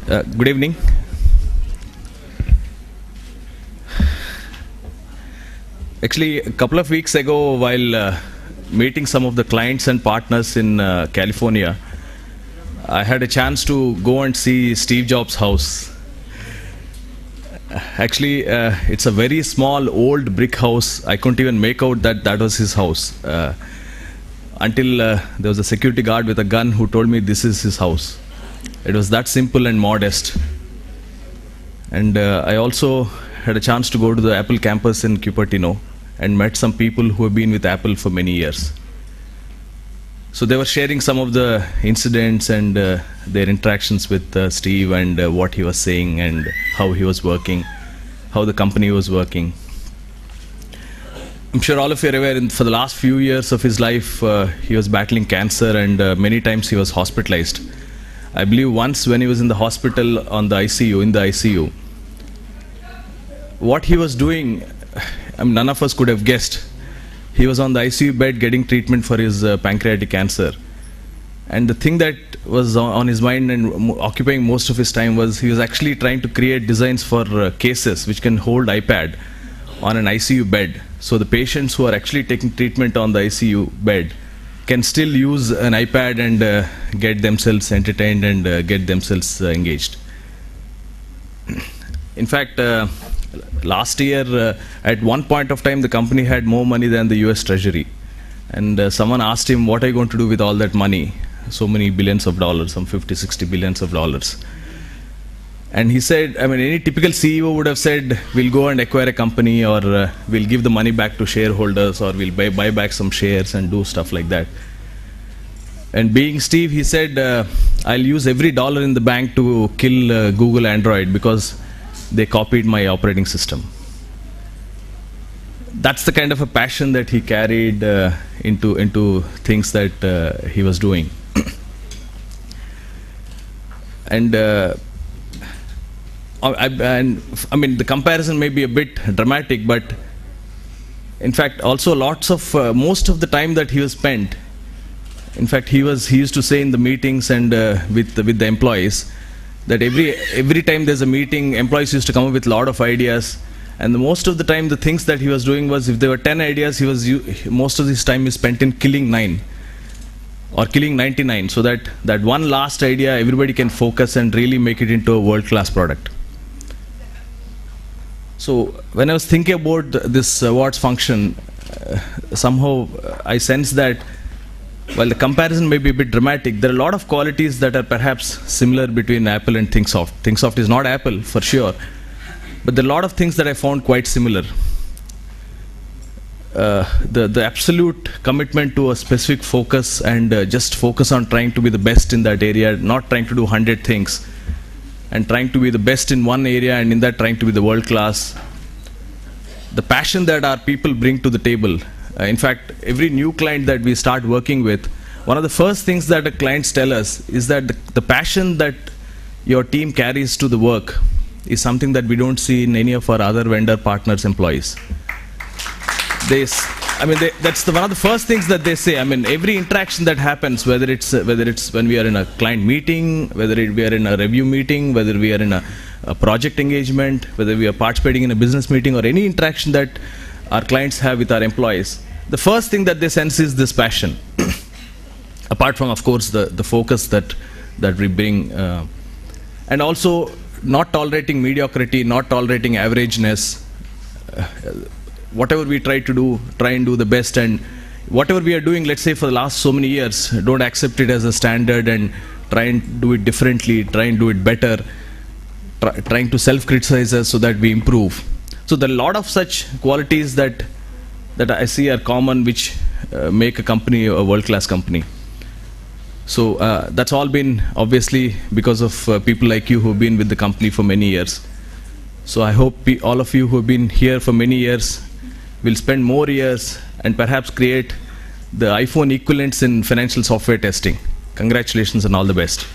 Good evening. Actually, a couple of weeks ago, while meeting some of the clients and partners in California, I had a chance to go and see Steve Jobs' house. Actually, it's a very small, old brick house. I couldn't even make out that that was his house until there was a security guard with a gun who told me this is his house. It was that simple and modest. And I also had a chance to go to the Apple campus in Cupertino and met some people who have been with Apple for many years. So they were sharing some of the incidents and their interactions with Steve and what he was saying and how he was working, how the company was working. I'm sure all of you are aware, for the last few years of his life, he was battling cancer and many times he was hospitalized. I believe once when he was in the hospital in the ICU, what he was doing, none of us could have guessed. He was on the ICU bed getting treatment for his pancreatic cancer. And the thing that was on his mind and occupying most of his time was he was actually trying to create designs for cases which can hold iPad on an ICU bed. So the patients who are actually taking treatment on the ICU bed can still use an iPad and get themselves entertained and get themselves engaged. In fact, last year, at one point of time, the company had more money than the US Treasury. And someone asked him, what are you going to do with all that money? So many billions of dollars, some 50, 60 billions of dollars. And he said, any typical CEO would have said, we'll go and acquire a company, or we'll give the money back to shareholders, or we'll buy back some shares and do stuff like that. And being Steve, he said, I'll use every dollar in the bank to kill Google Android because they copied my operating system. That's the kind of a passion that he carried into things that he was doing. And the comparison may be a bit dramatic, but in fact, also most of the time that he was spent, in fact, he used to say in the meetings and with the employees that every time there's a meeting, employees used to come up with a lot of ideas, and most of the time the things that he was doing was, if there were 10 ideas, most of his time is spent in killing 9 or killing 99, so that one last idea everybody can focus and really make it into a world-class product. So when I was thinking about this awards function, somehow I sense that while the comparison may be a bit dramatic, there are a lot of qualities that are perhaps similar between Apple and ThinkSoft. ThinkSoft is not Apple, for sure, but there are a lot of things that I found quite similar. The absolute commitment to a specific focus and just focus on trying to be the best in that area, not trying to do 100 things, and trying to be the best in one area and in that trying to be the world class. The passion that our people bring to the table. In fact, every new client that we start working with, one of the first things that the clients tell us is that the passion that your team carries to the work is something that we don't see in any of our other vendor partners' employees. That's one of the first things that they say. Every interaction that happens, whether it's when we are in a client meeting, whether we are in a review meeting, whether we are in a project engagement, whether we are participating in a business meeting, or any interaction that our clients have with our employees, the first thing that they sense is this passion. Apart from, of course, the focus that we bring, and also not tolerating mediocrity, not tolerating averageness. Whatever we try and do the best, and whatever we are doing, let's say for the last so many years, don't accept it as a standard and try and do it differently, try and do it better, trying to self-criticize us so that we improve. So there are a lot of such qualities that I see are common, which make a company a world-class company. So that's all been obviously because of people like you who have been with the company for many years. So I hope all of you who have been here for many years will spend more years and perhaps create the iPhone equivalents in financial software testing. Congratulations and all the best.